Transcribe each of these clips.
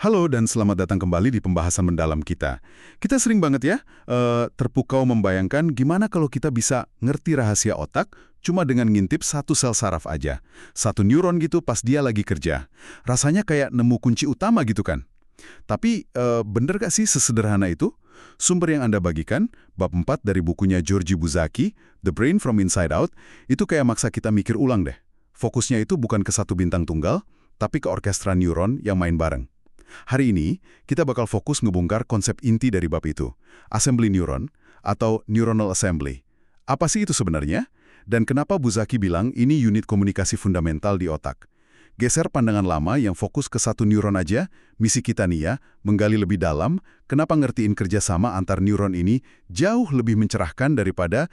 Halo dan selamat datang kembali di pembahasan mendalam kita. Kita sering banget ya terpukau membayangkan gimana kalau kita bisa ngerti rahasia otak cuma dengan ngintip satu sel saraf aja. Satu neuron gitu pas dia lagi kerja. Rasanya kayak nemu kunci utama gitu kan. Tapi bener gak sih sesederhana itu? Sumber yang Anda bagikan, bab 4 dari bukunya Georgi Buzaki, The Brain from Inside Out, itu kayak maksa kita mikir ulang deh. Fokusnya itu bukan ke satu bintang tunggal, tapi ke orkestra neuron yang main bareng. Hari ini, kita bakal fokus ngebongkar konsep inti dari bab itu, assembly neuron atau neuronal assembly. Apa sih itu sebenarnya? Dan kenapa Buzaki bilang ini unit komunikasi fundamental di otak? Geser pandangan lama yang fokus ke satu neuron aja, misi kita nih ya, menggali lebih dalam, kenapa ngertiin kerjasama antar neuron ini jauh lebih mencerahkan daripada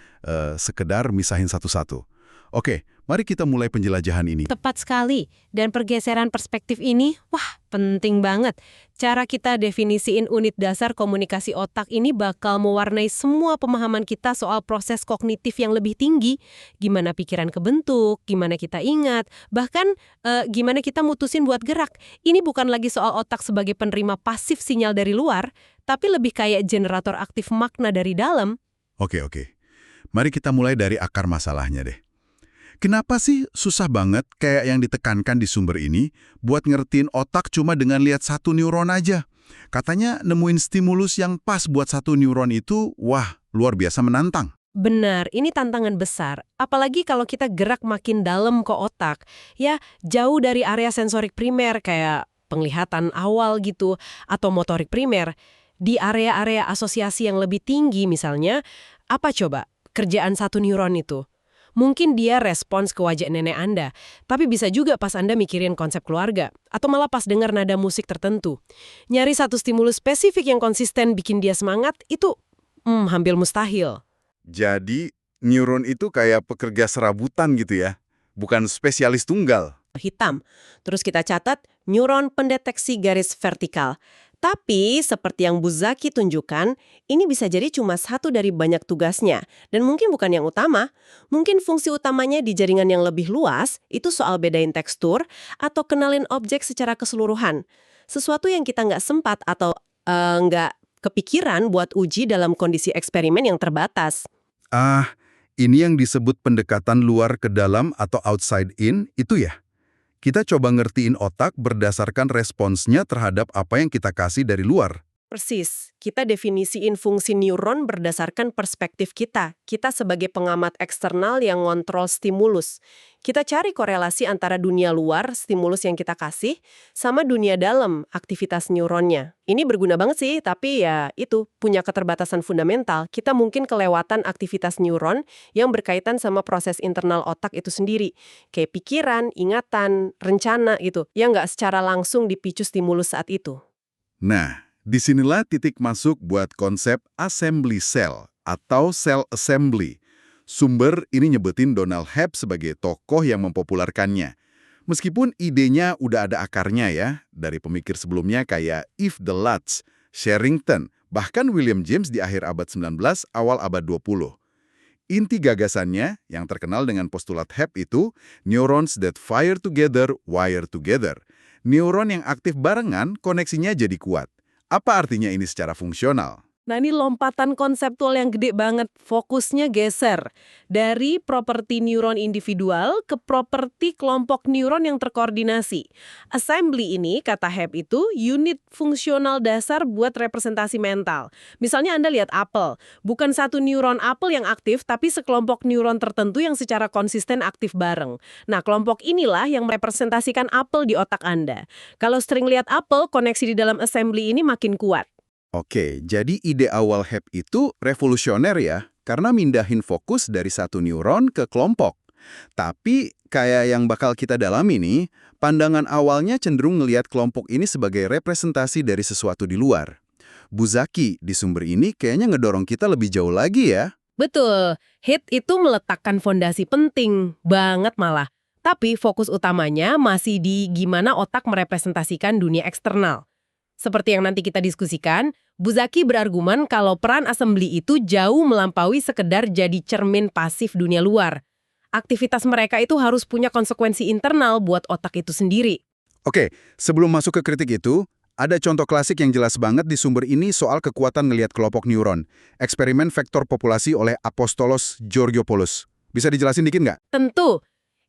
sekedar misahin satu-satu. Oke, mari kita mulai penjelajahan ini. Tepat sekali. Dan pergeseran perspektif ini, wah, penting banget. Cara kita definisiin unit dasar komunikasi otak ini bakal mewarnai semua pemahaman kita soal proses kognitif yang lebih tinggi. Gimana pikiran kebentuk, gimana kita ingat, bahkan gimana kita mutusin buat gerak. Ini bukan lagi soal otak sebagai penerima pasif sinyal dari luar, tapi lebih kayak generator aktif makna dari dalam. Oke. Mari kita mulai dari akar masalahnya deh. Kenapa sih susah banget kayak yang ditekankan di sumber ini buat ngertiin otak cuma dengan lihat satu neuron aja? Katanya nemuin stimulus yang pas buat satu neuron itu, wah, luar biasa menantang. Benar, ini tantangan besar. Apalagi kalau kita gerak makin dalam ke otak. Ya, jauh dari area sensorik primer kayak penglihatan awal gitu, atau motorik primer. Di area-area asosiasi yang lebih tinggi misalnya, apa coba kerjaan satu neuron itu? Mungkin dia respons ke wajah nenek Anda, tapi bisa juga pas Anda mikirin konsep keluarga, atau malah pas dengar nada musik tertentu. Nyari satu stimulus spesifik yang konsisten bikin dia semangat, itu hampir mustahil. Jadi, neuron itu kayak pekerja serabutan gitu ya? Bukan spesialis tunggal. Hitam. Terus kita catat, neuron pendeteksi garis vertikal. Tapi, seperti yang Buzaki tunjukkan, ini bisa jadi cuma satu dari banyak tugasnya. Dan mungkin bukan yang utama. Mungkin fungsi utamanya di jaringan yang lebih luas, itu soal bedain tekstur, atau kenalin objek secara keseluruhan. Sesuatu yang kita nggak sempat atau nggak kepikiran buat uji dalam kondisi eksperimen yang terbatas. Ini yang disebut pendekatan luar ke dalam atau outside in, itu ya? Kita coba ngertiin otak berdasarkan responsnya terhadap apa yang kita kasih dari luar. Persis, kita definisiin fungsi neuron berdasarkan perspektif kita. Kita sebagai pengamat eksternal yang ngontrol stimulus. Kita cari korelasi antara dunia luar, stimulus yang kita kasih, sama dunia dalam, aktivitas neuronnya. Ini berguna banget sih, tapi ya itu, punya keterbatasan fundamental. Kita mungkin kelewatan aktivitas neuron yang berkaitan sama proses internal otak itu sendiri. Kayak pikiran, ingatan, rencana gitu, yang nggak secara langsung dipicu stimulus saat itu. Nah, disinilah titik masuk buat konsep assembly cell atau cell assembly. Sumber ini nyebutin Donald Hebb sebagai tokoh yang mempopulerkannya. Meskipun idenya udah ada akarnya ya, dari pemikir sebelumnya kayak Yves Deleuze, Sherrington, bahkan William James di akhir abad 19, awal abad 20. Inti gagasannya, yang terkenal dengan postulat Hebb itu, neurons that fire together, wire together. Neuron yang aktif barengan, koneksinya jadi kuat. Apa artinya ini secara fungsional? Nah, ini lompatan konseptual yang gede banget. Fokusnya geser dari properti neuron individual ke properti kelompok neuron yang terkoordinasi. Assembly ini, kata Hebb itu, unit fungsional dasar buat representasi mental. Misalnya Anda lihat apel. Bukan satu neuron apel yang aktif, tapi sekelompok neuron tertentu yang secara konsisten aktif bareng. Nah, kelompok inilah yang merepresentasikan apel di otak Anda. Kalau sering lihat apel, koneksi di dalam assembly ini makin kuat. Oke, jadi ide awal Hebb itu revolusioner ya, karena mindahin fokus dari satu neuron ke kelompok. Tapi kayak yang bakal kita dalami nih, pandangan awalnya cenderung ngelihat kelompok ini sebagai representasi dari sesuatu di luar. Buzaki di sumber ini kayaknya ngedorong kita lebih jauh lagi ya. Betul, HIT itu meletakkan fondasi penting, banget malah. Tapi fokus utamanya masih di gimana otak merepresentasikan dunia eksternal. Seperti yang nanti kita diskusikan, Buzaki berargumen kalau peran assembly itu jauh melampaui sekedar jadi cermin pasif dunia luar. Aktivitas mereka itu harus punya konsekuensi internal buat otak itu sendiri. Oke, sebelum masuk ke kritik itu, Ada contoh klasik yang jelas banget di sumber ini soal kekuatan ngelihat kelompok neuron. Eksperimen vektor populasi oleh Apostolos Georgopoulos. Bisa dijelasin dikit nggak? Tentu,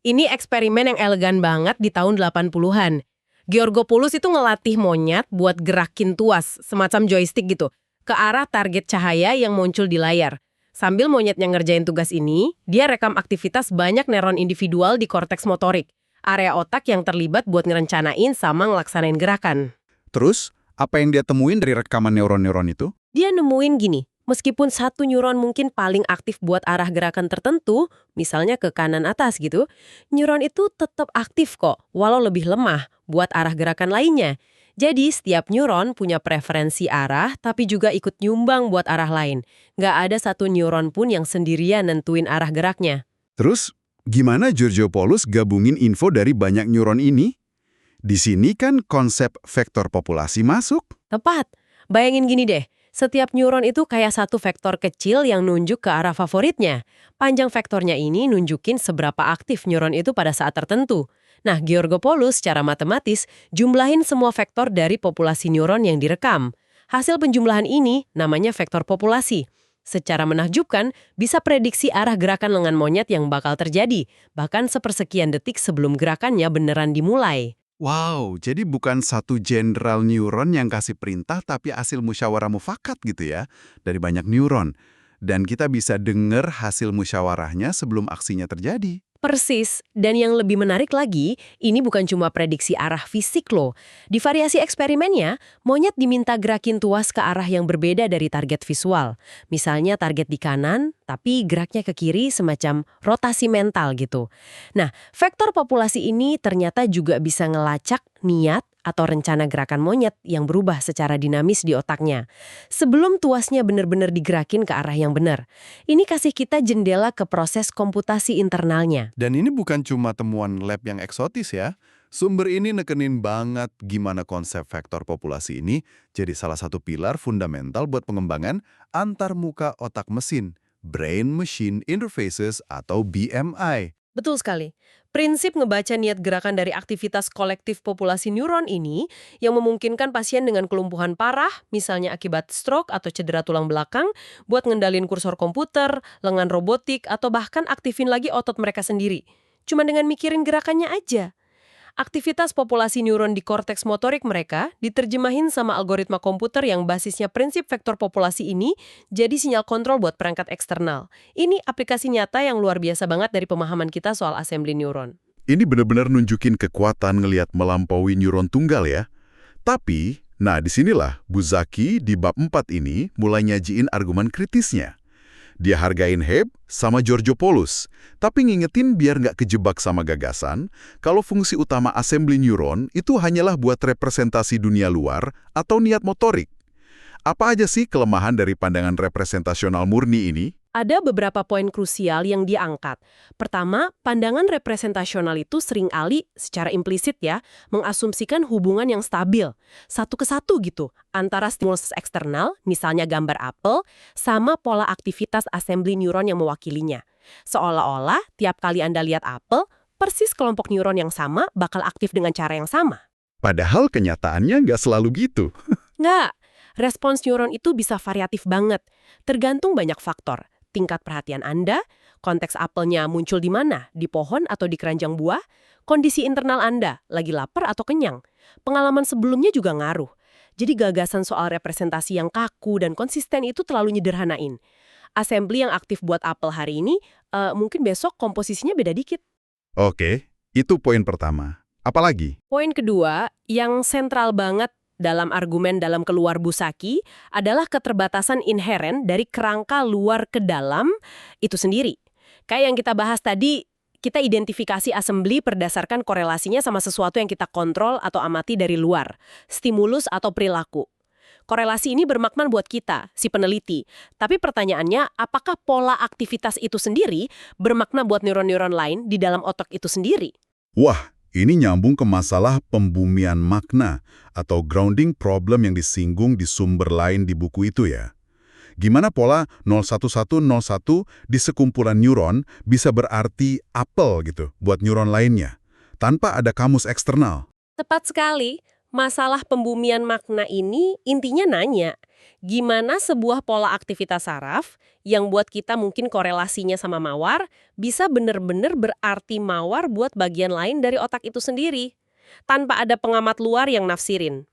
ini eksperimen yang elegan banget di tahun 80-an. Georgopoulos itu ngelatih monyet buat gerakin tuas, semacam joystick gitu, ke arah target cahaya yang muncul di layar. Sambil monyetnya ngerjain tugas ini, dia rekam aktivitas banyak neuron individual di korteks motorik, area otak yang terlibat buat ngerencanain sama ngelaksanain gerakan. Terus, apa yang dia temuin dari rekaman neuron-neuron itu? Dia nemuin gini, meskipun satu neuron mungkin paling aktif buat arah gerakan tertentu, misalnya ke kanan atas gitu, neuron itu tetap aktif kok, walau lebih lemah buat arah gerakan lainnya. Jadi setiap neuron punya preferensi arah, tapi juga ikut nyumbang buat arah lain. Nggak ada satu neuron pun yang sendirian nentuin arah geraknya. Terus, gimana Georgopoulos gabungin info dari banyak neuron ini? Di sini kan konsep vektor populasi masuk. Tepat. Bayangin gini deh, setiap neuron itu kayak satu vektor kecil yang nunjuk ke arah favoritnya. Panjang vektornya ini nunjukin seberapa aktif neuron itu pada saat tertentu. Nah, Georgopoulos secara matematis jumlahin semua vektor dari populasi neuron yang direkam. Hasil penjumlahan ini namanya vektor populasi. Secara menakjubkan, bisa prediksi arah gerakan lengan monyet yang bakal terjadi, bahkan sepersekian detik sebelum gerakannya beneran dimulai. Wow, jadi bukan satu jenderal neuron yang kasih perintah, tapi hasil musyawarah mufakat gitu ya, dari banyak neuron. Dan kita bisa dengar hasil musyawarahnya sebelum aksinya terjadi. Persis, dan yang lebih menarik lagi, ini bukan cuma prediksi arah fisik loh. Di variasi eksperimennya, monyet diminta gerakin tuas ke arah yang berbeda dari target visual. Misalnya target di kanan, tapi geraknya ke kiri semacam rotasi mental gitu. Nah, vektor populasi ini ternyata juga bisa ngelacak niat atau rencana gerakan monyet yang berubah secara dinamis di otaknya. Sebelum tuasnya benar-benar digerakin ke arah yang benar. Ini kasih kita jendela ke proses komputasi internalnya. Dan ini bukan cuma temuan lab yang eksotis ya. Sumber ini nekenin banget gimana konsep vektor populasi ini jadi salah satu pilar fundamental buat pengembangan antarmuka otak mesin, Brain Machine Interfaces atau BMI. Betul sekali. Prinsip ngebaca niat gerakan dari aktivitas kolektif populasi neuron ini yang memungkinkan pasien dengan kelumpuhan parah, misalnya akibat stroke atau cedera tulang belakang, buat ngendalin kursor komputer, lengan robotik, atau bahkan aktifin lagi otot mereka sendiri. Cuma dengan mikirin gerakannya aja. Aktivitas populasi neuron di korteks motorik mereka diterjemahin sama algoritma komputer yang basisnya prinsip vektor populasi ini jadi sinyal kontrol buat perangkat eksternal. Ini aplikasi nyata yang luar biasa banget dari pemahaman kita soal assembly neuron. Ini benar-benar nunjukin kekuatan ngelihat melampaui neuron tunggal ya. Tapi, nah disinilah Buzaki di bab 4 ini mulai nyajiin argumen kritisnya. Dia hargain Hebb sama Georgopoulos, tapi ngingetin biar nggak kejebak sama gagasan kalau fungsi utama assembly neuron itu hanyalah buat representasi dunia luar atau niat motorik. Apa aja sih kelemahan dari pandangan representasional murni ini? Ada beberapa poin krusial yang dia angkat. Pertama, pandangan representasional itu seringkali secara implisit ya, mengasumsikan hubungan yang stabil, satu ke satu gitu, antara stimulus eksternal, misalnya gambar apel, sama pola aktivitas assembly neuron yang mewakilinya. Seolah-olah tiap kali Anda lihat apel, persis kelompok neuron yang sama bakal aktif dengan cara yang sama. Padahal kenyataannya nggak selalu gitu. Nggak, respons neuron itu bisa variatif banget, tergantung banyak faktor. Tingkat perhatian Anda, konteks apelnya muncul di mana, di pohon atau di keranjang buah, kondisi internal Anda, lagi lapar atau kenyang. Pengalaman sebelumnya juga ngaruh. Jadi gagasan soal representasi yang kaku dan konsisten itu terlalu nyederhanain. Assembly yang aktif buat apel hari ini, mungkin besok komposisinya beda dikit. Oke, itu poin pertama. Apalagi? Poin kedua, yang sentral banget dalam argumen dalam keluar Buzaki adalah keterbatasan inheren dari kerangka luar ke dalam itu sendiri. Kayak yang kita bahas tadi, kita identifikasi assembly berdasarkan korelasinya sama sesuatu yang kita kontrol atau amati dari luar, stimulus atau perilaku. Korelasi ini bermakna buat kita, si peneliti. Tapi pertanyaannya, apakah pola aktivitas itu sendiri bermakna buat neuron-neuron lain di dalam otak itu sendiri? Wah, ini nyambung ke masalah pembumian makna atau grounding problem yang disinggung di sumber lain di buku itu ya. Gimana pola 01101 di sekumpulan neuron bisa berarti apel gitu buat neuron lainnya, tanpa ada kamus eksternal? Tepat sekali. Masalah pembumian makna ini intinya nanya, gimana sebuah pola aktivitas saraf yang buat kita mungkin korelasinya sama mawar, bisa benar-benar berarti mawar buat bagian lain dari otak itu sendiri, tanpa ada pengamat luar yang nafsirin.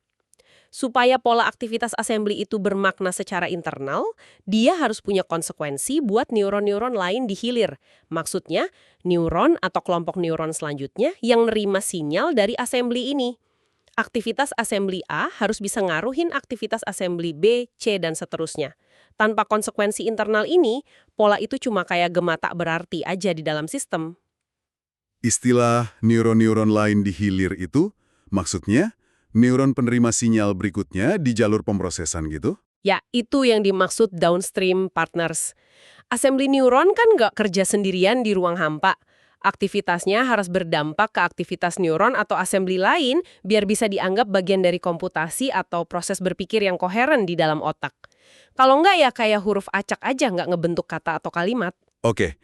Supaya pola aktivitas assembly itu bermakna secara internal, dia harus punya konsekuensi buat neuron-neuron lain di hilir. Maksudnya, neuron atau kelompok neuron selanjutnya yang nerima sinyal dari assembly ini. Aktivitas assembly A harus bisa ngaruhin aktivitas assembly B, C, dan seterusnya. Tanpa konsekuensi internal ini, pola itu cuma kayak gema tak berarti aja di dalam sistem. Istilah neuron-neuron lain di hilir itu, maksudnya neuron penerima sinyal berikutnya di jalur pemrosesan gitu? Ya, itu yang dimaksud downstream partners. Assembly neuron kan nggak kerja sendirian di ruang hampa. Aktivitasnya harus berdampak ke aktivitas neuron atau assembly lain biar bisa dianggap bagian dari komputasi atau proses berpikir yang koheren di dalam otak. Kalau nggak ya kayak huruf acak aja nggak ngebentuk kata atau kalimat. Oke,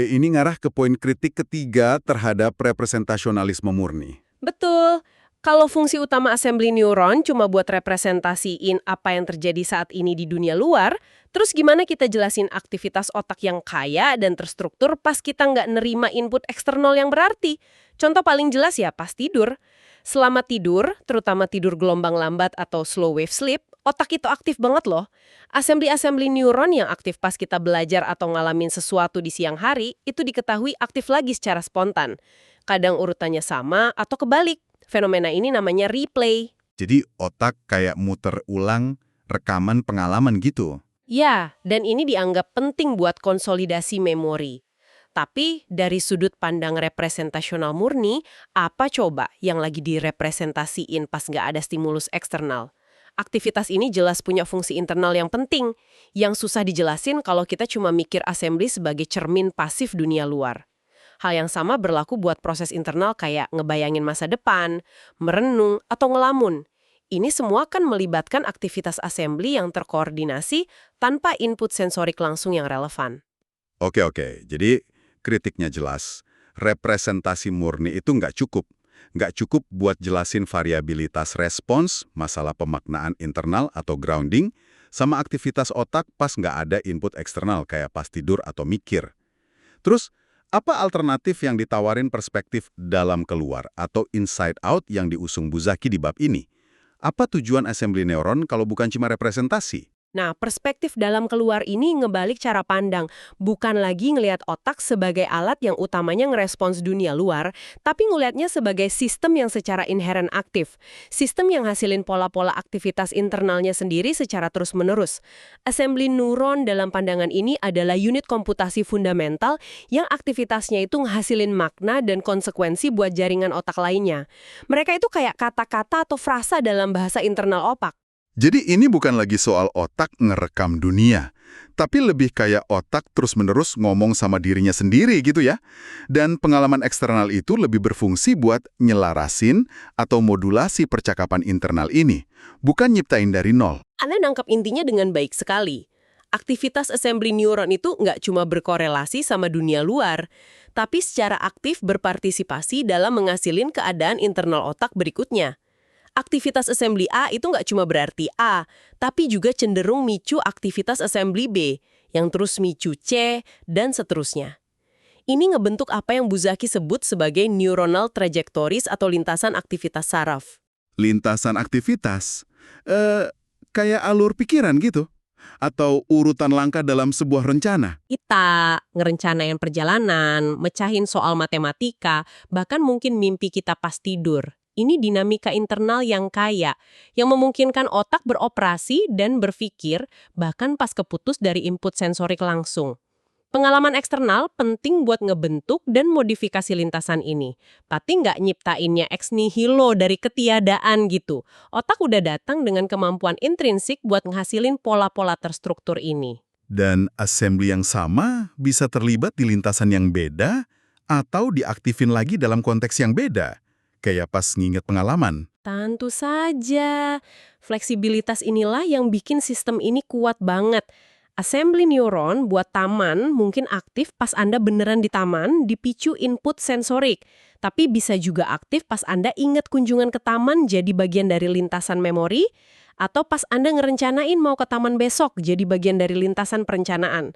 ini ngarah ke poin kritik ketiga terhadap representasionalisme murni. Betul. Kalau fungsi utama assembly neuron cuma buat representasiin apa yang terjadi saat ini di dunia luar, terus gimana kita jelasin aktivitas otak yang kaya dan terstruktur pas kita nggak nerima input eksternal yang berarti? Contoh paling jelas ya pas tidur. Selama tidur, terutama tidur gelombang lambat atau slow wave sleep, otak itu aktif banget loh. Assembly-assembly neuron yang aktif pas kita belajar atau ngalamin sesuatu di siang hari, itu diketahui aktif lagi secara spontan. Kadang urutannya sama atau kebalik. Fenomena ini namanya replay. Jadi otak kayak muter ulang rekaman pengalaman gitu. Ya, dan ini dianggap penting buat konsolidasi memori. Tapi dari sudut pandang representasional murni, apa coba yang lagi direpresentasiin pas nggak ada stimulus eksternal? Aktivitas ini jelas punya fungsi internal yang penting, yang susah dijelasin kalau kita cuma mikir assembly sebagai cermin pasif dunia luar. Hal yang sama berlaku buat proses internal kayak ngebayangin masa depan, merenung, atau ngelamun. Ini semua kan melibatkan aktivitas assembly yang terkoordinasi tanpa input sensorik langsung yang relevan. Oke, jadi kritiknya jelas. Representasi murni itu nggak cukup. Nggak cukup buat jelasin variabilitas respons, masalah pemaknaan internal atau grounding, sama aktivitas otak pas nggak ada input eksternal kayak pas tidur atau mikir. Terus, apa alternatif yang ditawarin perspektif dalam keluar atau inside out yang diusung Buzaki di bab ini? Apa tujuan assembly neuron kalau bukan cuma representasi? Nah, perspektif dalam keluar ini ngebalik cara pandang, bukan lagi ngelihat otak sebagai alat yang utamanya ngerespons dunia luar, tapi ngelihatnya sebagai sistem yang secara inheren aktif. Sistem yang hasilin pola-pola aktivitas internalnya sendiri secara terus-menerus. Assembly neuron dalam pandangan ini adalah unit komputasi fundamental yang aktivitasnya itu ngehasilin makna dan konsekuensi buat jaringan otak lainnya. Mereka itu kayak kata-kata atau frasa dalam bahasa internal otak. Jadi ini bukan lagi soal otak ngerekam dunia, tapi lebih kayak otak terus-menerus ngomong sama dirinya sendiri gitu ya. Dan pengalaman eksternal itu lebih berfungsi buat nyelarasin atau modulasi percakapan internal ini, bukan nyiptain dari nol. Anda nangkap intinya dengan baik sekali. Aktivitas assembly neuron itu nggak cuma berkorelasi sama dunia luar, tapi secara aktif berpartisipasi dalam menghasilin keadaan internal otak berikutnya. Aktivitas assembly A itu nggak cuma berarti A, tapi juga cenderung micu aktivitas assembly B, yang terus micu C, dan seterusnya. Ini ngebentuk apa yang Buzaki sebut sebagai neuronal trajectories atau lintasan aktivitas saraf. Lintasan aktivitas? Kayak alur pikiran gitu? Atau urutan langkah dalam sebuah rencana? Kita ngerencanain perjalanan, mecahin soal matematika, bahkan mungkin mimpi kita pas tidur. Ini dinamika internal yang kaya, yang memungkinkan otak beroperasi dan berpikir bahkan pas keputus dari input sensorik langsung. Pengalaman eksternal penting buat ngebentuk dan modifikasi lintasan ini. Tapi nggak nyiptainnya ex nihilo dari ketiadaan gitu. Otak udah datang dengan kemampuan intrinsik buat ngehasilin pola-pola terstruktur ini. Dan assembly yang sama bisa terlibat di lintasan yang beda atau diaktifin lagi dalam konteks yang beda. Kayak pas nginget pengalaman. Tentu saja. Fleksibilitas inilah yang bikin sistem ini kuat banget. Assembly neuron buat taman mungkin aktif pas Anda beneran di taman, dipicu input sensorik. Tapi bisa juga aktif pas Anda ingat kunjungan ke taman jadi bagian dari lintasan memori, atau pas Anda ngerencanain mau ke taman besok jadi bagian dari lintasan perencanaan.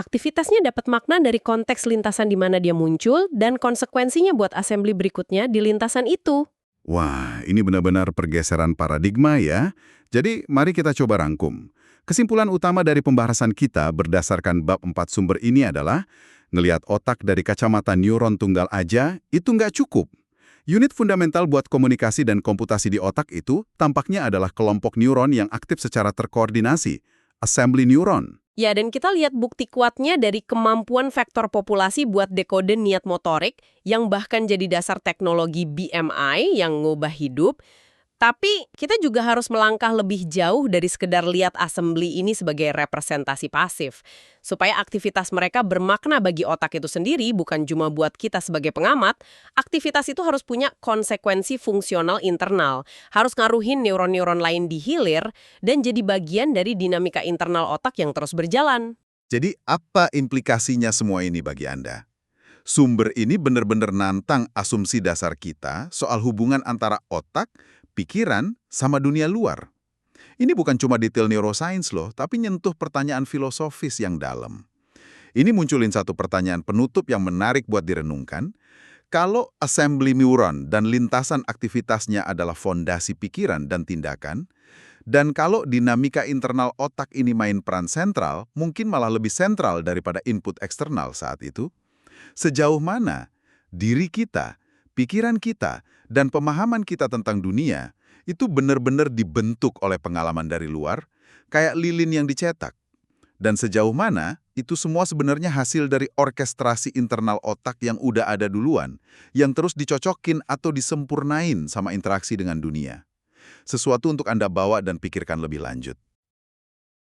Aktivitasnya dapat makna dari konteks lintasan di mana dia muncul dan konsekuensinya buat assembly berikutnya di lintasan itu. Wah, ini benar-benar pergeseran paradigma ya. Jadi, mari kita coba rangkum. Kesimpulan utama dari pembahasan kita berdasarkan bab 4 sumber ini adalah ngelihat otak dari kacamata neuron tunggal aja itu nggak cukup. Unit fundamental buat komunikasi dan komputasi di otak itu tampaknya adalah kelompok neuron yang aktif secara terkoordinasi, assembly neuron. Ya, dan kita lihat bukti kuatnya dari kemampuan vektor populasi buat dekode niat motorik yang bahkan jadi dasar teknologi BMI yang ngubah hidup. Tapi kita juga harus melangkah lebih jauh dari sekedar lihat assembly ini sebagai representasi pasif. Supaya aktivitas mereka bermakna bagi otak itu sendiri, bukan cuma buat kita sebagai pengamat, aktivitas itu harus punya konsekuensi fungsional internal. Harus ngaruhin neuron-neuron lain di hilir dan jadi bagian dari dinamika internal otak yang terus berjalan. Jadi apa implikasinya semua ini bagi Anda? Sumber ini benar-benar nantang asumsi dasar kita soal hubungan antara otak, pikiran, sama dunia luar. Ini bukan cuma detail neuroscience loh, tapi nyentuh pertanyaan filosofis yang dalam. Ini munculin satu pertanyaan penutup yang menarik buat direnungkan. Kalau assembly neuron dan lintasan aktivitasnya adalah fondasi pikiran dan tindakan, dan kalau dinamika internal otak ini main peran sentral, mungkin malah lebih sentral daripada input eksternal saat itu, sejauh mana diri kita, pikiran kita, dan pemahaman kita tentang dunia itu benar-benar dibentuk oleh pengalaman dari luar, kayak lilin yang dicetak. Dan sejauh mana itu semua sebenarnya hasil dari orkestrasi internal otak yang udah ada duluan, yang terus dicocokin atau disempurnain sama interaksi dengan dunia. Sesuatu untuk Anda bawa dan pikirkan lebih lanjut.